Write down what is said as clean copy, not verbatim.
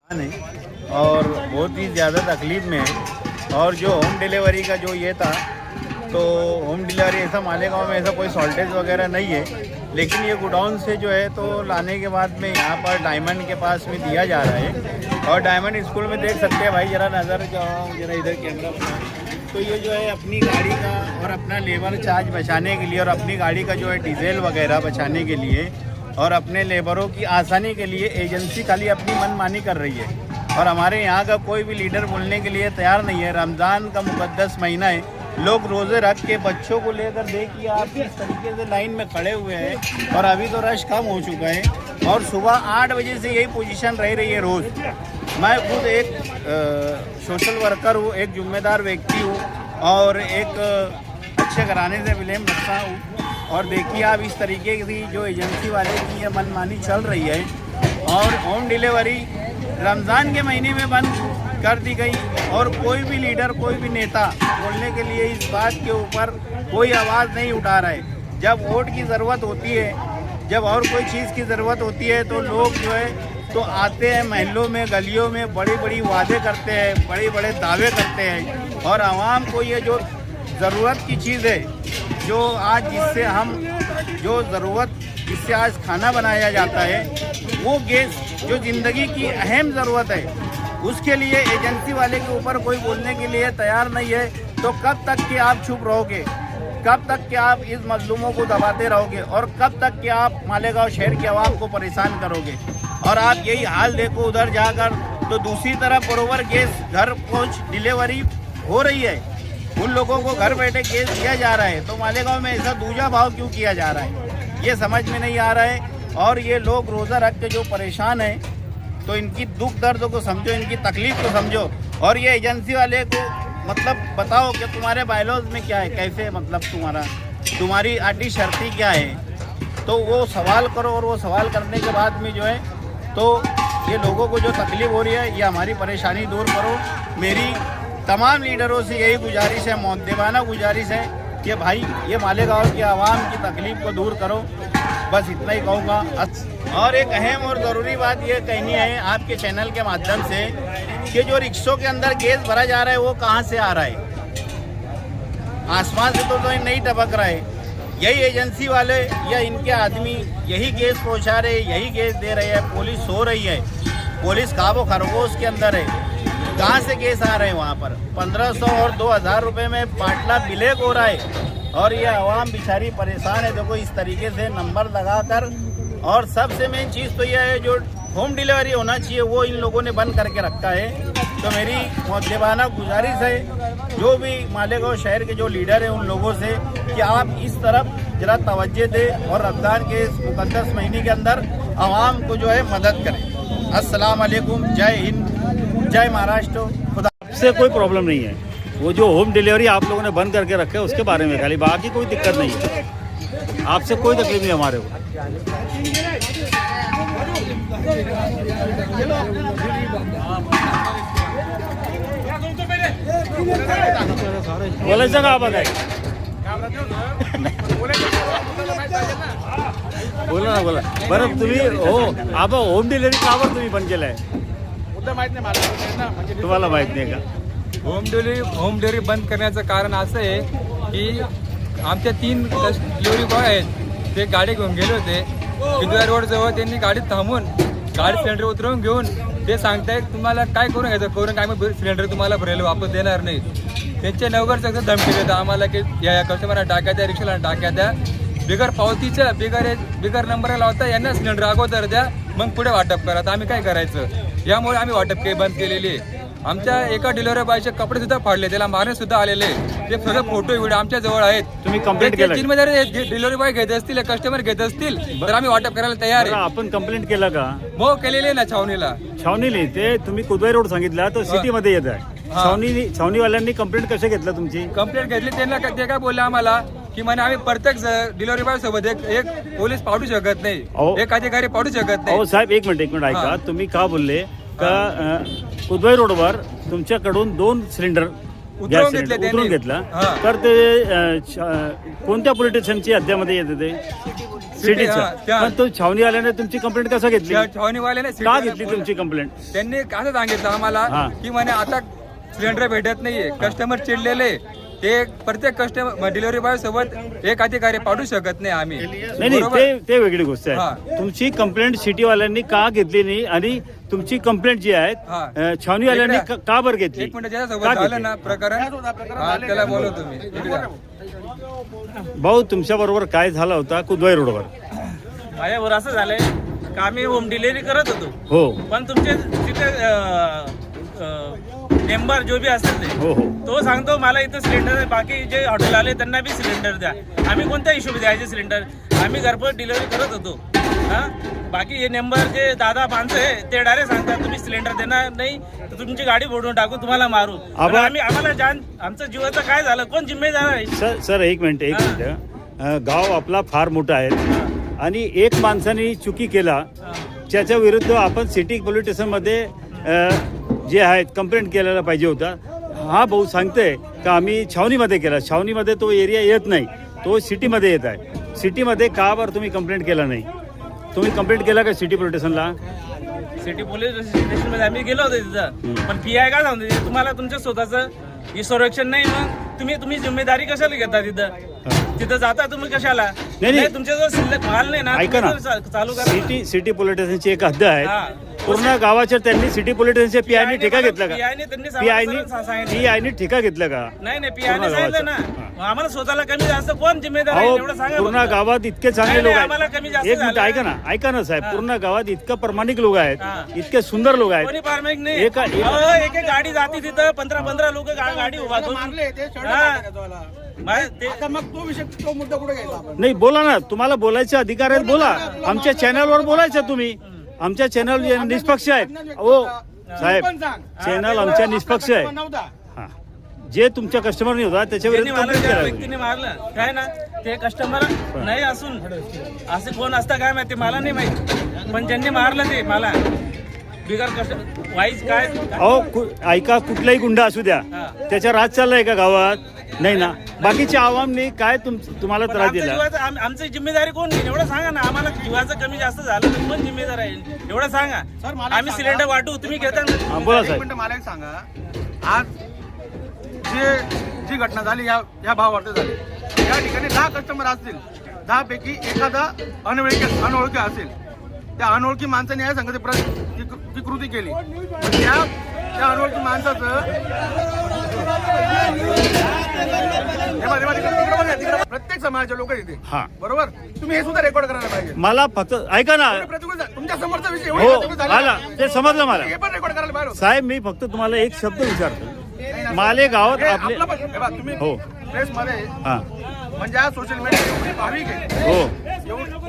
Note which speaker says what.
Speaker 1: नहीं और बहुत ही ज़्यादा तकलीफ़ में है। और जो होम डिलीवरी का जो ये था, तो होम डिलीवरी ऐसा मालेगांव में ऐसा कोई शॉर्टेज वगैरह नहीं है, लेकिन ये गोडाउन से जो है तो लाने के बाद में यहाँ पर डायमंड के पास में दिया जा रहा है। और डायमंड स्कूल में देख सकते हैं भाई, ज़रा नज़र जाओ, जरा इधर कैमरा बनाओ, तो ये जो है अपनी गाड़ी का और अपना लेबर चार्ज बचाने के लिए और अपनी गाड़ी का जो है डीजल वगैरह बचाने के लिए और अपने लेबरों की आसानी के लिए एजेंसी खाली अपनी मनमानी कर रही है। और हमारे यहाँ का कोई भी लीडर बोलने के लिए तैयार नहीं है। रमज़ान का मुक़द्दस महीना है, लोग रोज़े रख के बच्चों को लेकर देखिए आप किस तरीके से लाइन में खड़े हुए हैं। और अभी तो रश कम हो चुका है और सुबह 8 बजे से यही पोजीशन रही है रोज़। मैं खुद एक सोशल वर्कर हूँ, एक जिम्मेदार व्यक्ति हूँ और एक अच्छे घराने से बिलोंग करता हूँ। और देखिए आप इस तरीके की जो एजेंसी वाले की ये मनमानी चल रही है। और होम डिलीवरी रमज़ान के महीने में बंद कर दी गई और कोई भी लीडर, कोई भी नेता बोलने के लिए इस बात के ऊपर कोई आवाज़ नहीं उठा रहा है। जब वोट की ज़रूरत होती है, जब और कोई चीज़ की ज़रूरत होती है, तो लोग जो है तो आते हैं महलों में, गलियों में, बड़ी बड़ी वादे करते हैं, बड़े बड़े दावे करते हैं। और आवाम को ये जो ज़रूरत की चीज़ है, जो आज जिससे हम जो ज़रूरत जिससे आज खाना बनाया जाता है, वो गैस जो ज़िंदगी की अहम ज़रूरत है, उसके लिए एजेंसी वाले के ऊपर कोई बोलने के लिए तैयार नहीं है। तो कब तक कि आप चुप रहोगे, कब तक कि आप इस मजलूमों को दबाते रहोगे और कब तक कि आप मालेगांव शहर के आवाम को परेशान करोगे। और आप यही हाल देखो उधर जाकर, तो दूसरी तरफ बरोबर गैस घर पहुँच डिलीवरी हो रही है, उन लोगों को घर बैठे गैस दिया जा रहा है। तो मालेगांव में ऐसा दूजा भाव क्यों किया जा रहा है, ये समझ में नहीं आ रहा है। और ये लोग रोज़ा रख के जो परेशान हैं, तो इनकी दुख दर्द को समझो, इनकी तकलीफ़ को समझो। और ये एजेंसी वाले को मतलब बताओ कि तुम्हारे बायलॉज में क्या है, कैसे मतलब तुम्हारी आटी शर्ती क्या है, तो वो सवाल करो। और वो सवाल करने के बाद में जो है तो ये लोगों को जो तकलीफ़ हो रही है, ये हमारी परेशानी दूर करो। मेरी तमाम लीडरों से यही गुजारिश है, मुअद्दिबाना गुजारिश है कि भाई ये मालेगांव की आवाम की तकलीफ़ को दूर करो। बस इतना ही कहूँगा। और एक अहम और ज़रूरी बात ये कहनी है आपके चैनल के माध्यम से कि जो रिक्शों के अंदर गैस भरा जा रहा है, वो कहाँ से आ रहा है? आसमान से तो नहीं टपक रहा है। यही एजेंसी वाले या इनके आदमी यही गैस पहुँचा रहे, यही गैस दे रहे हैं। पुलिस सो रही है, पुलिस खाबो खरगोश के अंदर है। कहाँ से गैस आ रहे हैं? वहाँ पर 1500 और 2000 रुपये में पाटला ब्लैक हो रहा है। और ये आवाम बेचारी परेशान है। देखो इस तरीके से नंबर लगाकर। और सबसे मेन चीज़ तो यह है, जो होम डिलीवरी होना चाहिए वो इन लोगों ने बंद करके रखा है। तो मेरी मुअद्दिबाना गुजारिश है जो भी मालेगांव शहर के जो लीडर हैं उन लोगों से कि आप इस तरफ ज़रा तवज्जो दें और रमज़ान के इस मुक़द्दस महीने के अंदर आवाम को जो है मदद करें। अस्सलाम वालेकुम, जय हिंद, जय महाराष्ट्र। खुदा
Speaker 2: से कोई प्रॉब्लम नहीं है। वो जो होम डिलीवरी आप लोगों ने बंद करके रखे है उसके बारे में खाली, बाकी कोई दिक्कत नहीं है। आपसे कोई तकलीफ नहीं हमारे को। बोलायचं का आपण काय? बोला ना, बोला बरं। तुम्ही हो आपण होम डिलिव्हरी का बरं तुम्ही बंद केलंय?
Speaker 1: माहित नाही मला,
Speaker 2: तुम्हाला माहित नाही का?
Speaker 3: होम डिलिव्हरी बंद करण्याचं कारण असं आहे की आमच्या 3 डिलिव्हरी बॉय आहेत, ते गाडी घेऊन गेले होते किंदुरा रोडजवळ. त्यांनी गाडी थांबून गाडी सिलेंडर उतरवून घेऊन ते सांगताय तुम्हाला काय करून घ्यायचं, करून काय मग सिलेंडर तुम्हाला भरायला वापस देणार नाही. त्यांचे नवघर सगळं धमकी देतात आम्हाला की या कस्टमरला टाक्या द्या, रिक्षाला टाक्या द्या, बिगर पावतीच्या बिगर नंबर लावता यांना सिलेंडर अगोदर द्या, मग पुढे वाटप करा. तर आम्ही काय करायचं? यामुळे आम्ही वाटप काही बंद केलेली आहे. आमच्या एका डिलिव्हरी बॉयचे कपडे सुद्धा फाडले, त्याला मारणे सुद्धा आलेले. ते सगळे फोटो व्हिडिओ आमच्या जवळ आहेत.
Speaker 2: तुम्ही कंप्लेंट केलं?
Speaker 3: डिलिव्हरी बॉय घेत असतील, कस्टमर घेत असतील तर आम्ही वाटप करायला तयार आहे.
Speaker 2: आपण कंप्लेंट केलं का?
Speaker 3: हो केलेले ना छावणीला.
Speaker 2: छावणीली ते तुम्ही कुदवाई रोड सांगितलं तर सिटी मध्ये येत आहे. छावणीवाल्यांनी कंप्लेंट कशी घेतलं तुमची?
Speaker 3: कंप्लेंट घेतली त्यांना, ते काय बोलले आम्हाला की म्हणे आम्ही प्रत्येक डिलिव्हरी बॉय सोबत एक पोलीस पाठवू शकत नाही, एक अधिकारी पाठवू शकत नाही.
Speaker 2: हो साहेब, एक मिनिट ऐका. तुम्ही का बोलले का कुदवाई रोडवर तुमच्याकडून 2 सिलेंडर
Speaker 3: उतरवून
Speaker 2: गॅस
Speaker 3: घेतले
Speaker 2: सिलेंडर उतरून
Speaker 3: त्यांनी.
Speaker 2: घेतला
Speaker 3: हा.
Speaker 2: तर ते कोणत्या पोलीस स्टेशनची हद्दीमध्ये येते ते सिटीच्या
Speaker 3: हा, त्या-
Speaker 2: पण तो छावणी आल्याने तुमची कंप्लेंट कसं घेतली
Speaker 3: त्या छावणीवाल्याने
Speaker 2: का घेतली तुमची कंप्लेंट
Speaker 3: त्यांनी असं सांगितलं आम्हाला
Speaker 2: हा.
Speaker 3: की म्हणे आता सिलेंडर भेटत नाहीये कस्टमर चिडलेले ते प्रत्येक कस्टमर डिलिव्हरी बॉय सोबत एक अधिकारी पाठवू शकत नाही आम्ही
Speaker 2: नाही नाही
Speaker 3: बरोबर?
Speaker 2: ते वेगळी गोष्ट
Speaker 3: हा.
Speaker 2: आहे तुमची कंप्लेंट सिटीवाल्यांनी का घेतली नाही आणि तुमची कंप्लेंट जी आहे
Speaker 3: हा.
Speaker 2: छावणीवाल्यांनी
Speaker 3: इकडे-
Speaker 2: का बरं घेतली
Speaker 3: एक मिनिट ज्याच्यासोबत
Speaker 2: का
Speaker 3: झालं
Speaker 2: घेतली?
Speaker 3: ना प्रकरण हा, त्याला बोलवतो मी इकडे या.
Speaker 2: भाऊ तुमच्या बरोबर काय झाला होता कुदवाई रोडवर
Speaker 4: माझ्यावर असं झालंय का आम्ही होम डिलिव्हरी करत होतो
Speaker 2: हो
Speaker 4: पण तुमचे तिथे मेंबर जो बी असेल ते
Speaker 2: हो हो
Speaker 4: तो सांगतो मला इथं सिलेंडर आहे बाकी जे हॉटेल आले त्यांना बी सिलेंडर द्या आम्ही कोणत्या हिशोबी द्यायचे सिलेंडर आम्ही घरपोच डिलिव्हरी करत होतो हा बाकी हे नंबर जे दादा माणसं आहे ते डायरेक्ट सांगतात तुम्ही सिलेंडर देणार नाही तर तुमची गाडी फोडून टाकू तुम्हाला मारू
Speaker 2: आबा-
Speaker 4: आम्हाला जान आमचं जीवाचं काय झालं कोण जिम्मेदार आहे
Speaker 2: सर एक मिनिट गाव आपला फार मोठा आहे आणि एक माणसाने चुकी केला त्याच्या विरुद्ध आपण सिटी पोलीस स्टेशनमध्ये जे आहेत कंप्लेंट केलेला पाहिजे होता हा भाऊ सांगतोय का आम्ही छावणीमध्ये केला छावणीमध्ये तो एरिया येत नाही तो सिटीमध्ये येत आहे सिटीमध्ये का बरं तुम्ही कंप्लेंट केला नाही तुम्ही कंप्लेंट केला का सिटी पोलीस स्टेशनला
Speaker 4: सिटी पोलीस स्टेशन मध्ये आम्ही गेलो होतो तिथं पण पीआय काय सांगतो तुम्हाला तुमच्या स्वतःचं ही संरक्षण नाही मग तुम्ही जिम्मेदारी कशाला घेता तिथं जाता तुम्ही कशाला
Speaker 2: नाही.
Speaker 4: तुमच्या जवळ शिल्लक माल नाही ना
Speaker 2: ऐका ना
Speaker 4: तुम्ही चालू करा
Speaker 2: सिटी पोलीस स्टेशनची एक हद्द आहे
Speaker 4: हा.
Speaker 2: पूर्ण गावाच्या त्यांनी सिटी पोलीस स्टेशनच्या पीआयने ठेका घेतला का
Speaker 4: PI ने त्यांनी सांगितलं.
Speaker 2: पीआयने ठेका घेतला का
Speaker 4: नाही
Speaker 2: पूर्ण
Speaker 4: पीआय सांगितलं ना
Speaker 2: गावाचं.
Speaker 4: मग आम्हाला स्वतःला कमी जास्त कोण जिम्मेदार आहे
Speaker 2: अहो
Speaker 4: एवढं सांगा
Speaker 2: पूर्ण
Speaker 4: फक्त.
Speaker 2: गावात इतके चांगले
Speaker 4: नाही,
Speaker 2: लोक
Speaker 4: नाही, आम्हाला
Speaker 2: आहेत
Speaker 4: कमी जास्त
Speaker 2: एक मिनिट
Speaker 4: झालं.
Speaker 2: ऐका ना साहेब
Speaker 4: हा.
Speaker 2: पूर्ण गावात इतकं प्रामाणिक लोक
Speaker 4: हा.
Speaker 2: आहेत इतके सुंदर लोक
Speaker 4: कोणी
Speaker 2: आहेत
Speaker 4: फार्मिंग नाही
Speaker 2: एका-
Speaker 4: एक एक गाडी जाते तिथं 15 लोक गाडी उभा करून
Speaker 5: मग तो विषय तो मुद्दा कुठे घ्यायचा आपण
Speaker 2: नाही बोला ना तुम्हाला बोलायचे अधिकार आहेत बोला आमच्या चॅनलवर बोलायचं तुम्ही आमच्या चॅनल निष्पक्ष आहेत हो साहेब चॅनल आमच्या निष्पक्ष आहे
Speaker 5: नव्हता
Speaker 2: हा. जे तुमच्या कस्टमरनी होता त्याच्या
Speaker 4: ज्यांनी
Speaker 2: विरुद्ध
Speaker 4: मला
Speaker 2: complaint
Speaker 4: त्या
Speaker 2: करा.
Speaker 4: व्यक्तीने मारलं काय ना ते कस्टमर नाही असून असे कोण असतं काय माहिती मला नाही माहिती पण ज्यांनी मारलं ते मला बिगर कस्टमर वाईज काय
Speaker 2: अहो ऐका कुठलाही गुंडा असू द्या
Speaker 4: हा.
Speaker 2: त्याच्या राज चाललाय का गावात नाही ना बाकीच्या आवामने काय तुम्हाला
Speaker 4: पण
Speaker 2: त्रास
Speaker 4: आमच्या
Speaker 2: दिला
Speaker 4: जीवाचं आमची जिम्मेदारी कोण घेईल एवढं सांगा ना आम्हाला जीवाचं कमी जास्त झालं तर कोण जिम्मेदार आहे एवढं सांगा
Speaker 5: सर, मला
Speaker 4: आम्ही
Speaker 5: सांगा.
Speaker 4: सिलेंडर वाटू तुम्ही घेता ना
Speaker 2: हा, बोला
Speaker 5: एक
Speaker 2: साहेब
Speaker 5: मिनिट मला एक सांगा आज जी घटना झाली या भावावर झाली या ठिकाणी 10 कस्टमर असतील 10 पैकी एखादा अनोळखी असेल त्या अनोळखी माणसाने या संघाची ती कृती केली त्या अनोळखी माणसाचं प्रत्येक समाजाचे लोक येते
Speaker 2: हा.
Speaker 5: बरोबर तुम्ही हे सुद्धा रेकॉर्ड करायला पाहिजे
Speaker 2: मला फक्त ऐका ना
Speaker 5: प्रतिकूल तुमच्या समोरचा विषय
Speaker 2: हो
Speaker 5: एवढा प्रतिकूल झाला.
Speaker 2: आला ते समजलं मला
Speaker 5: हे पण रेकॉर्ड करायला पाहिजे होतं.
Speaker 2: साहेब मी फक्त तुम्हाला एक शब्द विचारतो माले गावात
Speaker 5: हे
Speaker 2: आपले
Speaker 5: आपलं पण हे बघा, तुम्ही
Speaker 2: हो.
Speaker 5: प्रेस मध्ये
Speaker 2: हा
Speaker 5: म्हणजे आज सोशल मीडिया भाविक आहे
Speaker 2: हो
Speaker 5: एवढं